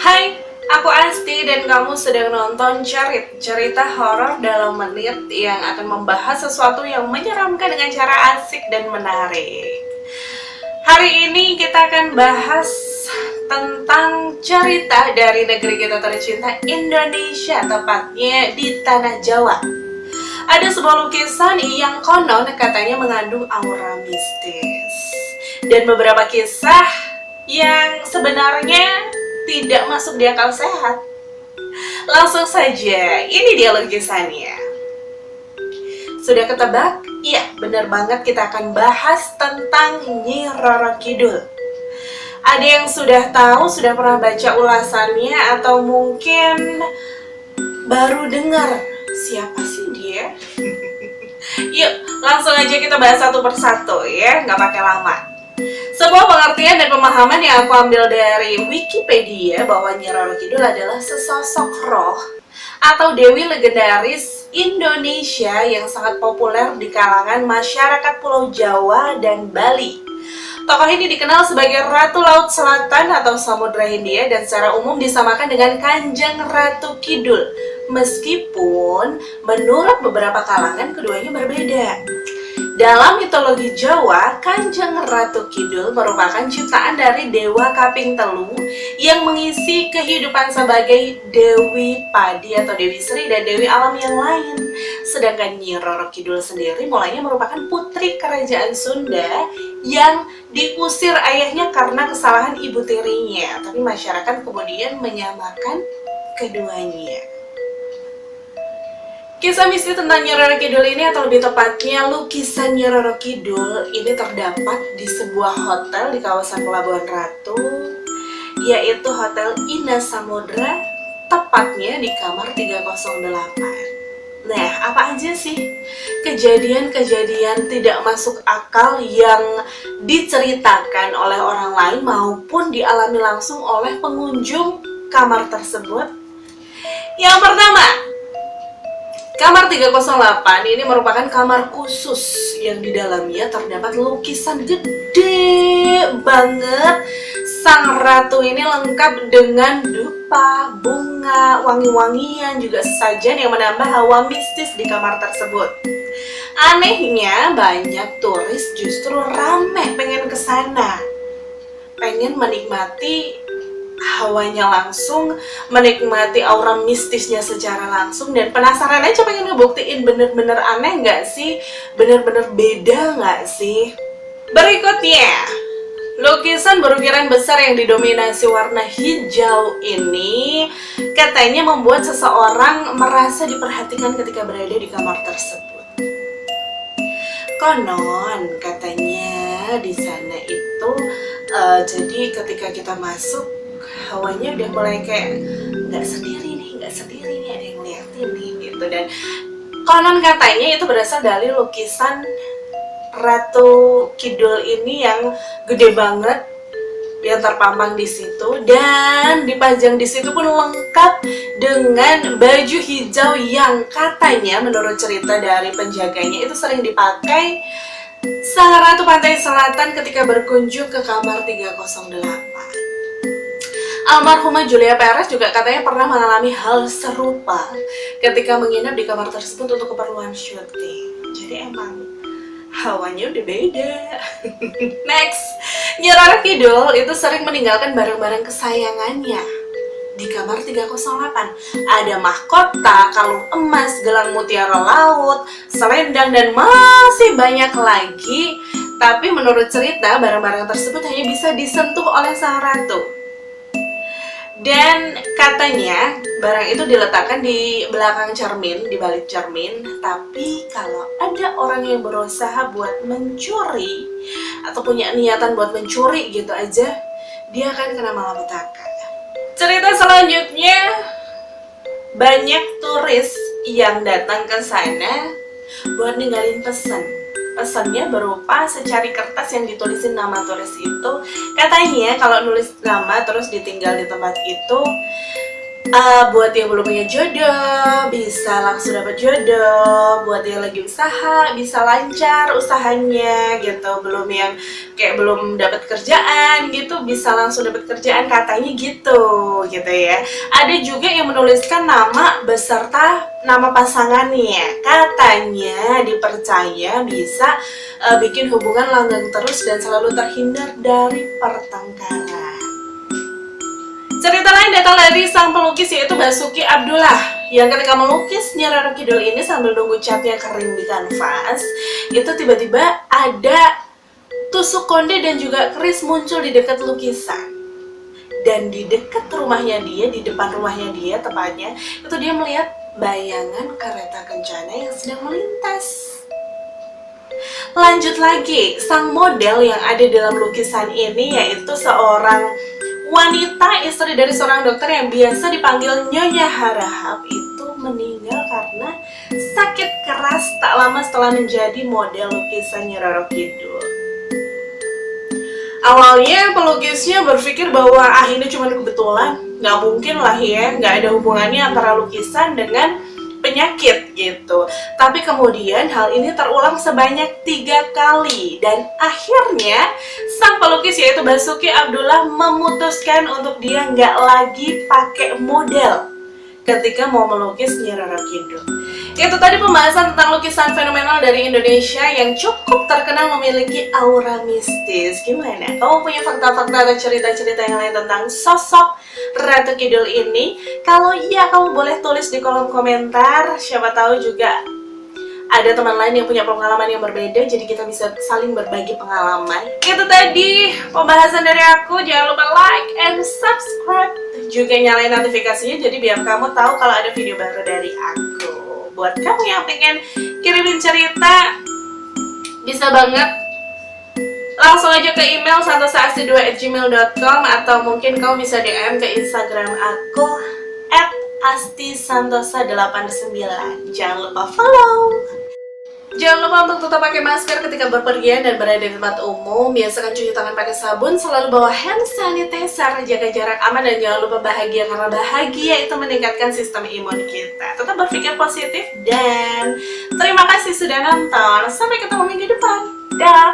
Hai, aku Asti dan kamu sedang nonton cerita horor dalam menit yang akan membahas sesuatu yang menyeramkan dengan cara asik dan menarik. Hari ini kita akan bahas tentang cerita dari negeri kita tercinta Indonesia, tepatnya di Tanah Jawa. Ada sebuah lukisan yang konon katanya mengandung aura mistis dan beberapa kisah yang sebenarnya tidak masuk di akal sehat. Langsung saja, ini dia lukisannya. Sudah ketebak? Iya, benar banget, kita akan bahas tentang Nyi Roro Kidul. Ada yang sudah tahu, sudah pernah baca ulasannya, atau mungkin baru dengar siapa sih dia? Yuk, langsung aja kita bahas satu persatu ya, nggak pakai lama. Sebuah pengertian dan pemahaman yang aku ambil dari Wikipedia bahwa Nyi Roro Kidul adalah sesosok roh atau dewi legendaris Indonesia yang sangat populer di kalangan masyarakat Pulau Jawa dan Bali. Tokoh ini dikenal sebagai Ratu Laut Selatan atau Samudra Hindia dan secara umum disamakan dengan Kanjeng Ratu Kidul. Meskipun menurut beberapa kalangan keduanya berbeda. Dalam mitologi Jawa, Kanjeng Ratu Kidul merupakan ciptaan dari Dewa Kaping Telu yang mengisi kehidupan sebagai Dewi Padi atau Dewi Sri dan Dewi Alam yang lain. Sedangkan Nyi Roro Kidul sendiri mulanya merupakan putri kerajaan Sunda yang diusir ayahnya karena kesalahan ibu tirinya. Tapi masyarakat kemudian menyamakan keduanya. Kisah mistis tentang Nyi Roro Kidul ini, atau lebih tepatnya lukisan Nyi Roro Kidul ini, terdapat di sebuah hotel di kawasan Pelabuhan Ratu, yaitu Hotel Indah Samudra, tepatnya di kamar 308. Nah, apa aja sih kejadian-kejadian tidak masuk akal yang diceritakan oleh orang lain maupun dialami langsung oleh pengunjung kamar tersebut? Yang pertama, kamar 308 ini merupakan kamar khusus yang di dalamnya terdapat lukisan gede banget. Sang ratu ini lengkap dengan dupa, bunga, wangi-wangian, juga sesajen yang menambah hawa mistis di kamar tersebut. Anehnya, banyak turis justru rame pengen kesana, pengen menikmati hawanya langsung, menikmati aura mistisnya secara langsung, dan penasaran aja pengen ngebuktiin bener-bener aneh nggak sih, bener-bener beda nggak sih. Berikutnya, lukisan berukiran besar yang didominasi warna hijau ini katanya membuat seseorang merasa diperhatikan ketika berada di kamar tersebut. Konon katanya di sana itu jadi ketika kita masuk, hawanya udah mulai kayak nggak sendiri nih, ada yang ngeliatin nih gitu. Dan konon katanya itu berasal dari lukisan Ratu Kidul ini yang gede banget yang terpampang di situ, dan dipajang di situ pun lengkap dengan baju hijau yang katanya menurut cerita dari penjaganya itu sering dipakai sang Ratu Pantai Selatan ketika berkunjung ke kamar 308. Almarhumah Julia Perez juga katanya pernah mengalami hal serupa ketika menginap di kamar tersebut untuk keperluan syuting. Jadi emang hawanya udah beda. Next, Nyi Roro Kidul itu sering meninggalkan barang-barang kesayangannya di kamar 308. Ada mahkota, kalung emas, gelang mutiara laut, selendang, dan masih banyak lagi. Tapi menurut cerita, barang-barang tersebut hanya bisa disentuh oleh sang ratu. Dan katanya barang itu diletakkan di belakang cermin, di balik cermin. Tapi kalau ada orang yang berusaha buat mencuri atau punya niatan buat mencuri gitu aja, dia akan kena malapetaka. Cerita selanjutnya, banyak turis yang datang ke sana buat ninggalin pesan. Pesannya berupa secari kertas yang ditulisin nama turis itu. Katanya kalau nulis nama terus ditinggal di tempat itu, Buat yang belum punya jodoh, bisa langsung dapat jodoh. Buat yang lagi usaha, bisa lancar usahanya gitu. Belum yang kayak belum dapat kerjaan gitu, bisa langsung dapat kerjaan katanya gitu ya. Ada juga yang menuliskan nama beserta nama pasangannya. Katanya dipercaya bisa bikin hubungan langgeng terus dan selalu terhindar dari pertengkaran. Cerita lain datang dari sang pelukis yaitu Basuki Abdullah yang ketika melukis Nyi Roro Kidul ini sambil nunggu catnya kering di kanvas, itu tiba-tiba ada tusuk konde dan juga keris muncul di dekat lukisan. Dan di dekat rumahnya dia, di depan rumahnya dia tepatnya, itu dia melihat bayangan kereta kencana yang sedang melintas. Lanjut lagi, sang model yang ada dalam lukisan ini yaitu seorang wanita istri dari seorang dokter yang biasa dipanggil Nyonya Harahap itu meninggal karena sakit keras tak lama setelah menjadi model lukisan Nyi Roro Kidul. Awalnya pelukisnya berpikir bahwa ini cuma kebetulan, nggak mungkin lah ya, nggak ada hubungannya antara lukisan dengan penyakit gitu. Tapi kemudian hal ini terulang sebanyak 3 kali dan akhirnya sang pelukis yaitu Basuki Abdullah memutuskan untuk dia nggak lagi pakai model ketika mau melukis Nyi Roro Kidul. Itu tadi pembahasan tentang lukisan fenomenal dari Indonesia yang cukup terkenal memiliki aura mistis. Gimana? Kamu punya fakta-fakta atau cerita-cerita yang lain tentang sosok Ratu Kidul ini? Kalau iya, kamu boleh tulis di kolom komentar. Siapa tahu juga ada teman lain yang punya pengalaman yang berbeda, jadi kita bisa saling berbagi pengalaman. Itu tadi pembahasan dari aku. Jangan lupa like and subscribe, juga nyalain notifikasinya jadi biar kamu tahu kalau ada video baru dari aku. Buat kamu yang pengen kirimin cerita, bisa banget langsung aja ke email santosaasti2@gmail.com atau mungkin kamu bisa DM ke Instagram aku @astisantosa89. Jangan lupa follow. Jangan lupa untuk tetap pakai masker ketika berpergian dan berada di tempat umum. Biasakan cuci tangan pakai sabun, selalu bawa hand sanitizer, jaga jarak aman, dan jangan lupa bahagia karena bahagia itu meningkatkan sistem imun kita. Tetap berpikir positif dan terima kasih sudah nonton. Sampai ketemu minggu depan. Dah.